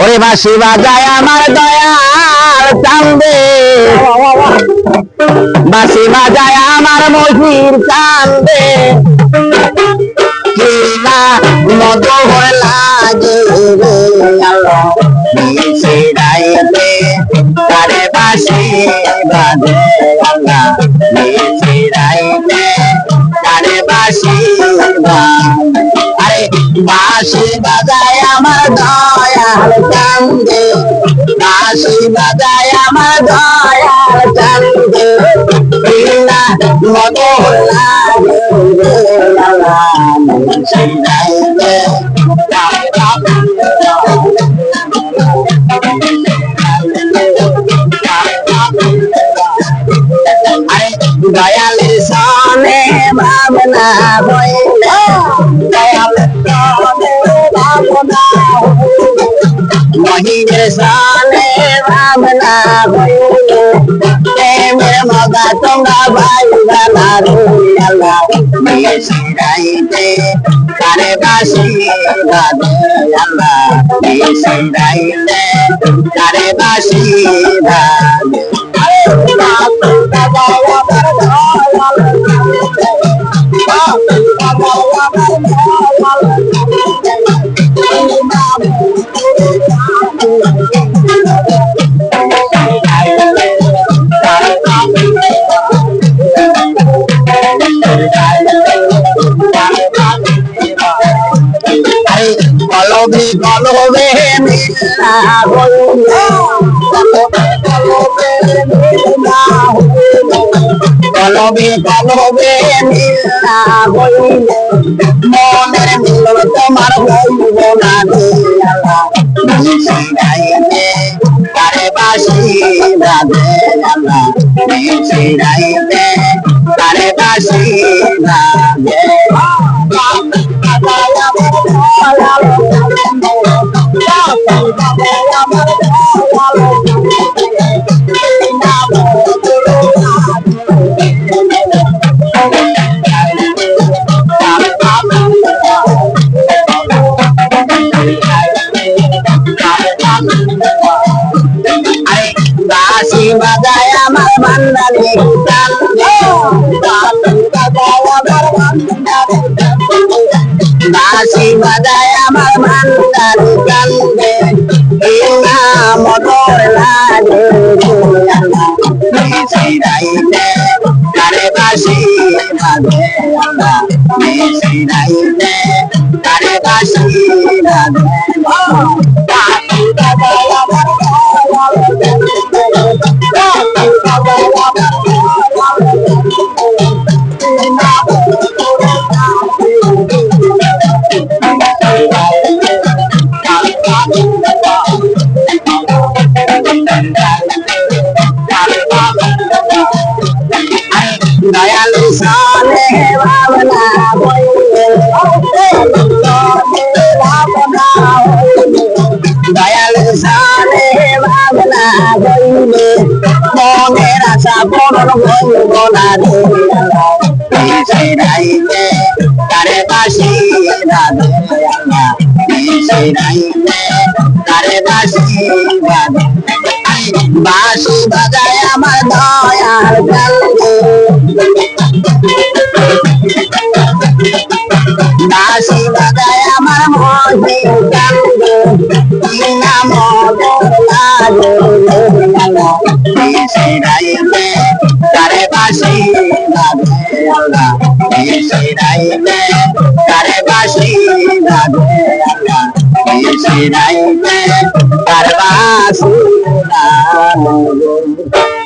ওরে বাঁশি বাজায় আমার দয়াল চান্দে, বাঁশি বাজায় আমার মহির চান্দে, কিনা মধুর লাগে রে আল্লাহ মিশে রাইতে তারে বাঁশি বাজে আল্লাহ মিশে রাইতে তারে বাঁশি বাজে। আরে বাঁশি বাজায় আমার দয়াল চান্দে, বাঁশি বাজায় আমার দয়াল চান্দে, কিনা মধুর লাগে রে আল্লাহ মিশে রাইতে তারে বাঁশি দয়ালের সনে ভাবনা হইলে, দয়ালের সনে ভাবনা মহিনের সনে ভাবনা হইলে, প্রেমের মগা তোমরা ভাইবা না রে আল্লাহ মিশে রাইতে তারে বাঁশি বাজে আল্লাহ মিশে রাইতে তারে বাঁশি বাজে। কলবে কলবে মিলা হইলে, কলবে কলবে মিলা হইলে, মনের মিলন তোমার হইব না রে আল্লাহ মিশে রাইতে তারে বাঁশি বাজে আল্লাহ মিশে রাইতে তারে বাঁশি বাজে। বাঁশি বাজায় আমার মান্দানি চান্দে, বাঁশি বাজায় আমার মান্দানি চান্দে, কিনা মধুর লাগে আল্লাহ মিশে রাইতে তারে বাঁশি বাজে আল্লাহ মিশে রাইতে তারে বাঁশি বাজে। দয়াল সনে ভাবনা হইলে, দয়াল সনে ভাবনা হইলে, মনের আশা পূরণ হইব না রে আল্লাহ মিশে রাইতে তারে বাঁশি বাজে আল্লাহ মিশে রাইতে তারে বাঁশি বাজে। বাঁশি বাজায় আমার দয়াল চান্দে, বাঁশি বাজায় আমার মহির চান্দে, কিনা মধুর লাগে রে আল্লাহ মিশে রাইতে তারে বাঁশি বাজে আল্লাহ মিশে রাইতে তারে বাঁশি বাজে আল্লাহ মিশে রাইতে তারে বাঁশি বাজে।